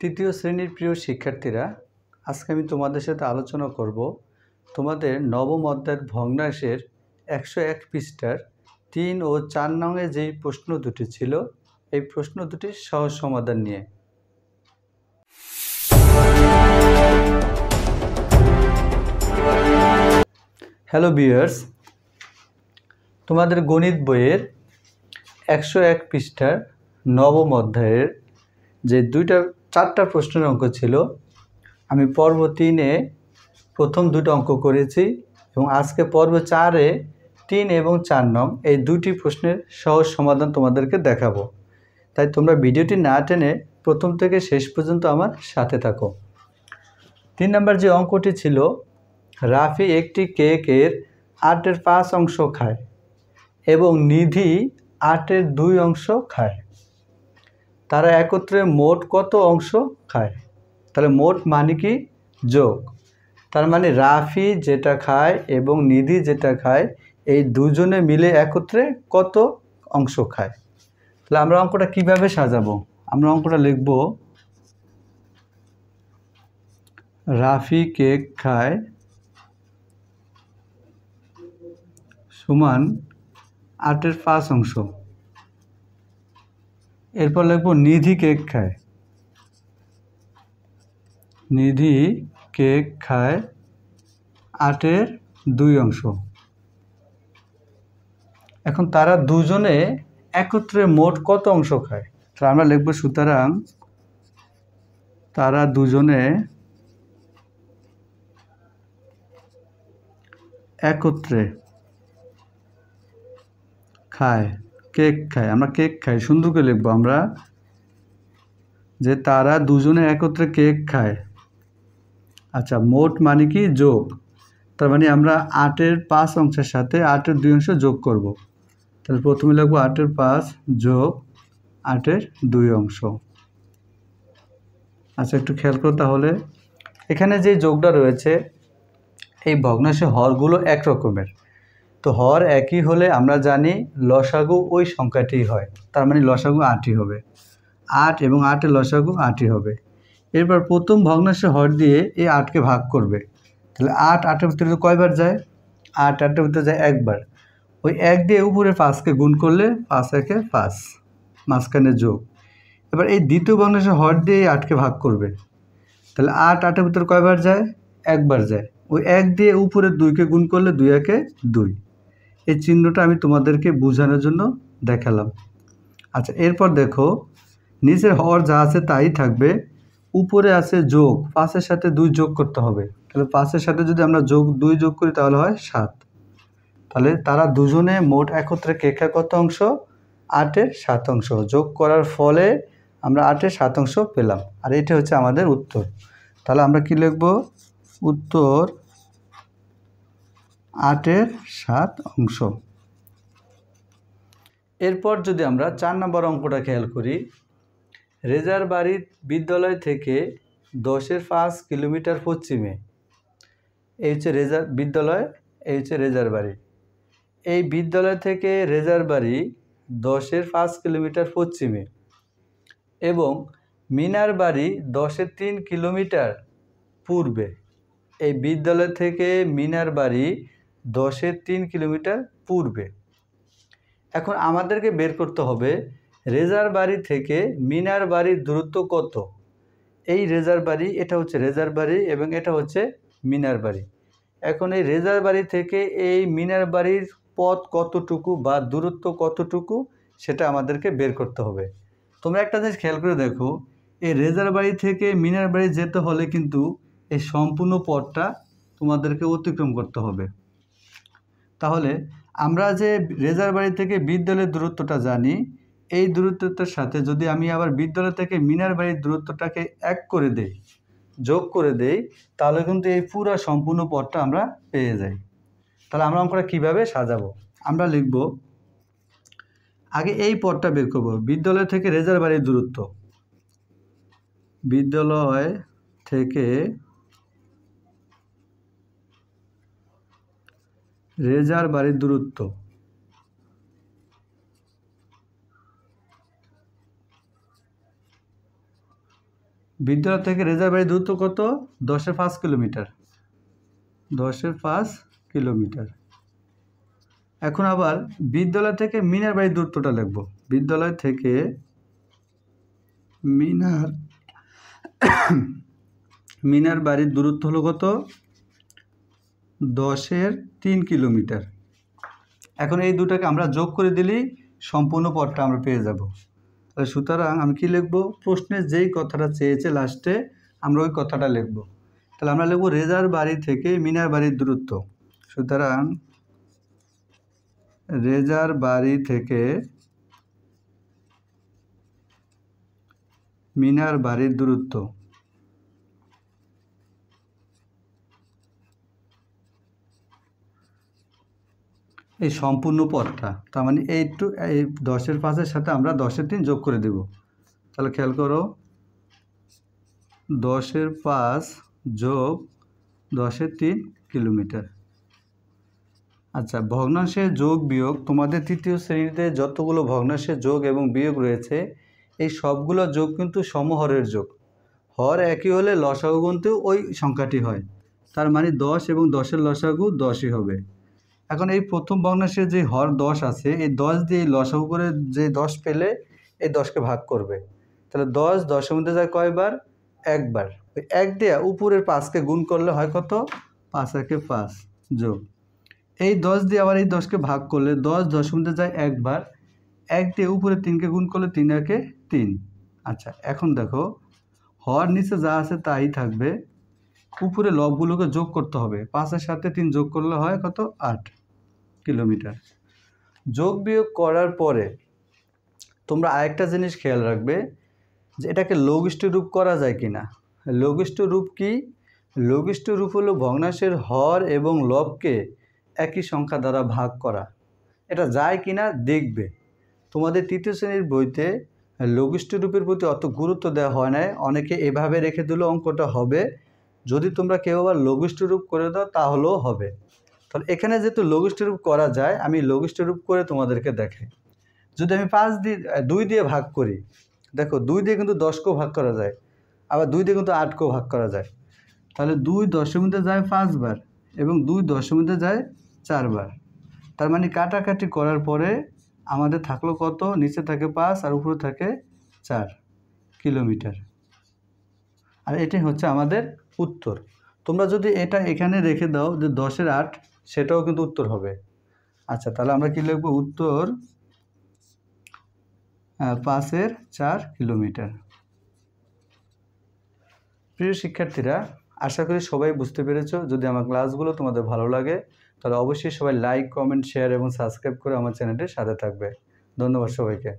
তৃতীয় শ্রেণীর প্রিয় শিক্ষার্থীরা, আজকে আমি তোমাদের সাথে আলোচনা করব তোমাদের নবম অধ্যায়ের ভগ্নাংশের 101 পৃষ্ঠার 3 ও 4 নংয়ে যেই প্রশ্ন দুটি ছিল এই প্রশ্ন দুটির সহজ সমাধান নিয়ে। হ্যালো ভিউয়ার্স, তোমাদের গণিত বইয়ের 101 পৃষ্ঠার নবম অধ্যায়ের যে চারটা প্রশ্নের অঙ্ক ছিল, আমি পর্ব 3-এ প্রথম দুটো অঙ্ক করেছি এবং আজকে পর্ব 4-এ 3 এবং 4 নং এই দুটি প্রশ্নের সহজ সমাধান তোমাদেরকে দেখাবো। তাই তোমরা ভিডিওটি না টেনে প্রথম থেকে শেষ পর্যন্ত আমার সাথে থাকো। 3 নম্বর যে অঙ্কটি ছিল, রাফি একটি কেকের 8/5 অংশ খায় এবং নিধি 8/2 অংশ খায়। তারা একত্রে মোট কত অংশ খায়? তাহলে মোট মানে কি? যোগ। তার মানে রাফি যেটা খায় এবং নিধি যেটা খায় এই দুজনে মিলে একত্রে কত অংশ খায়। তাহলে আমরা অঙ্কটা কিভাবে সাজাবো? আমরা অঙ্কটা লিখব, রাফি কেক খায় সমান 8/5 অংশ। এরপর লিখব নিধি কেক খায়, নিধি কেক খায় 8/2 অংশ। এখন তারা দুজনে একত্রে মোট কত অংশ খায়? তাহলে আমরা লিখব, সুতরাং তারা দুজনে একত্রে খায়, কেক খায়। আমরা কেক খাই সুন্দর করে লিখবো আমরা, যে তারা দুজনে একত্রে কেক খায়। আচ্ছা, মোট মানে কি? যোগ। তার মানে আমরা 8/5 অংশের সাথে 8/2 অংশ যোগ করব। তাহলে প্রথমে লিখব 8/5 যোগ 8/2 অংশ। আচ্ছা, একটু খেয়াল করো তাহলে, এখানে যে যোগটা রয়েছে এই ভগ্নাংশের হরগুলো এক রকমের। তো হর একই হলে আমরা জানি লসাগু ওই সংখ্যাটি হয়, তার মানে লসাগু 8ই হবে। 8 এবং 8-এর লসাগু 8ই হবে। এরপর প্রথম ভগ্নাংশের হর দিয়ে এই 8কে ভাগ করবে। তাহলে 8 8-এর ভিতরে কয়বার যায়? 8 8-এর ভিতরে যায় একবার। ওই 1 দিয়ে উপরে 5কে গুণ করলে 5 একে 5, মাঝখানে যোগ। এবার এই দ্বিতীয় ভগ্নাংশের হর দিয়ে এই 8কে ভাগ করবে। তাহলে 8 8-এর ভিতরে কয়বার যায়? একবার যায়। ওই 1 দিয়ে উপরে 2কে গুণ করলে 2 একে 2। এই চিহ্নটা আমি তোমাদেরকে বোঝানোর জন্য দেখালাম। আচ্ছা, এরপর দেখো নিচের হর যা আছে তাই থাকবে, উপরে আছে যোগ, 5-এর সাথে 2 যোগ করতে হবে। তাহলে 5-এর সাথে যদি আমরা 2 যোগ করি তাহলে হয় 7। তাহলে তারা দুজনে মোট একত্রে কেক খায় কত অংশ? 8/7 অংশ। যোগ করার ফলে আমরা 8/7 অংশ পেলাম, আর এটা হচ্ছে আমাদের উত্তর। তাহলে আমরা কি লিখব? উত্তর 8/7 অংশ। এরপর যদি আমরা 4 নম্বর অঙ্কটা খেয়াল করি, রেজার বাড়ি বিদ্যালয় থেকে 10/5 কিলোমিটার পশ্চিমে, এই হচ্ছে রেজার বিদ্যালয়, এই হচ্ছে রেজার বাড়ি। এই বিদ্যালয় থেকে রেজার বাড়ি 10/5 কিলোমিটার পশ্চিমে এবং মিনার বাড়ি 10/3 কিলোমিটার পূর্বে। এই বিদ্যালয় থেকে মিনার বাড়ি 10/3 কিলোমিটার পূর্বে। এখন আমাদেরকে বের করতে হবে রেজার বাড়ি থেকে মিনার বাড়ির দূরত্ব কত। এই রেজার বাড়ি, এটা হচ্ছে রেজার বাড়ি এবং এটা হচ্ছে মিনার বাড়ি। এখন এই রেজার বাড়ি থেকে এই মিনার বাড়ির পথ কতটুকু বা দূরত্ব কতটুকু সেটা আমাদেরকে বের করতে হবে। তোমরা একটা জিনিস খেয়াল করে দেখো, এই রেজার বাড়ি থেকে মিনার বাড়ি যেতে হলে কিন্তু এই সম্পূর্ণ পথটা তোমাদেরকে অতিক্রম করতে হবে। তাহলে আমরা যে রেজার বাড়ি থেকে বিদ্যালয়ের দূরত্বটা জানি, এই দূরত্বটার সাথে যদি আমি আবার বিদ্যালয় থেকে মিনার বাড়ির দূরত্বটাকে 1 করে দেই, যোগ করে দেই, তাহলে কিন্তু এই পুরো সম্পূর্ণ পথটা আমরা পেয়ে যাই। তাহলে আমরা অঙ্কটা কীভাবে সাজাবো? আমরা লিখব, আগে এই পথটা বের করব, বিদ্যালয় থেকে রেজার বাড়ির দূরত্ব। বিদ্যালয় থেকে রেজার বাড়ির দূরত্ব। বিদ্যালয় থেকে রেজার বাড়ির দূরত্ব কত? 10-এর 5 কিলোমিটার। 10-এর 5 কিলোমিটার। এখন আবার বিদ্যালয় থেকে মিনার বাড়ির দূরত্বটা লিখব। বিদ্যালয় থেকে মিনার বাড়ির দূরত্ব হলো কত? 10-এর 3 কিলোমিটার। এখন এই দুটাকে আমরা যোগ করে দিলেই সম্পূর্ণ পথটা আমরা পেয়ে যাব। তাহলে সুতরাং আমি কি লিখব? প্রশ্নে যেই কথাটা চেয়েছে লাস্টে আমরা ওই কথাটা লিখব। তাহলে আমরা লিখব রেজার বাড়ি থেকে মিনার বাড়ির দূরত্ব। সুতরাং রেজার বাড়ি থেকে মিনার বাড়ির দূরত্ব। এই সম্পূর্ণ পথটা, তার মানে এই 10-এর 5-এর সাথে আমরা 10-এর 3 যোগ করে দেব। তাহলে খেয়াল করো, 10-এর 5 যোগ 10-এর 3 কিলোমিটার। আচ্ছা, ভগ্নাংশের যোগ বিয়োগ, তোমাদের তৃতীয় শ্রেণীতে যতগুলো ভগ্নাংশের যোগ এবং বিয়োগ রয়েছে এই সবগুলো যোগ কিন্তু সমহরের যোগ। হর একই হলে লসাগু কিন্তু ওই সংখ্যাটি হয়। তার মানে 10 এবং 10-এর লসাগু 10ই হবে। এখন এই প্রথম ভগ্নাংশের যে হর 10 আছে, এই 10 দিয়ে লসাগু করে যে 10 পেলে এই 10কে ভাগ করবে। তাহলে 10 10-এর মধ্যে যায় কয়বার? একবার। ওই 1 দিয়ে উপরের 5কে গুণ করলে হয় কত? 5 একে 5 যোগ এই 10 দিয়ে আবার এই 10কে ভাগ করলে 10 10-এর মধ্যে যায় একবার। 1 দিয়ে উপরে 3কে গুণ করলে 3 একে 3। আচ্ছা, এখন দেখো হর নিচে যা আছে তাই থাকবে, উপরে লবগুলোকে যোগ করতে হবে। 5-এর সাথে 3 যোগ করলে হয় কত? 8 কিলোমিটার। যোগ বিয়োগ করার পরে তোমরা আরেকটা জিনিস খেয়াল রাখবে যে এটাকে লঘিষ্ঠ রূপ করা যায় কিনা। লঘিষ্ঠ রূপ কি? লঘিষ্ঠ রূপ হলো ভগ্নাংশের হর এবং লবকে একই সংখ্যা দ্বারা ভাগ করা। এটা যায় কিনা দেখবে। তোমাদের তৃতীয় শ্রেণীর বইতে লঘিষ্ঠ রূপের প্রতি অত গুরুত্ব দেওয়া হয় না, অনেকে এভাবে রেখে দিলে অঙ্কটা হবে। যদি তোমরা কেউ আবার লঘিষ্ঠ রূপ করে দাও তাহলেও হবে। তাহলে এখানে যেহেতু লঘিষ্ঠ রূপ করা যায়, আমি লঘিষ্ঠ রূপ করে তোমাদেরকে দেখাই। যদি আমি 2 দিয়ে ভাগ করি, দেখো 2 দিয়ে কিন্তু 10কেও ভাগ করা যায়, আবার 2 দিয়ে কিন্তু 8কেও ভাগ করা যায়। তাহলে 2 10-এর মধ্যে যায় 5 বার এবং 2 10-এর মধ্যে যায় 4 বার। তার মানে কাটাকাটি করার পরে আমাদের থাকলো কত? নিচে থাকে 5 আর উপরে থাকে 4 কিলোমিটার। আর এটাই হচ্ছে আমাদের উত্তর। তোমরা যদি এটা এখানে রেখে দাও যে 10-এর 8, সেটাও কিন্তু উত্তর হবে। আচ্ছা, তাহলে আমরা কি লিখব? উত্তর 5-এর 4 কিলোমিটার। প্রিয় শিক্ষার্থীরা, আশা করি সবাই বুঝতে পেরেছো। যদি আমার ক্লাসগুলো তোমাদের ভালো লাগে তাহলে অবশ্যই সবাই লাইক, কমেন্ট, শেয়ার এবং সাবস্ক্রাইব করে আমার চ্যানেলটির সাথে থাকবে। ধন্যবাদ সবাইকে।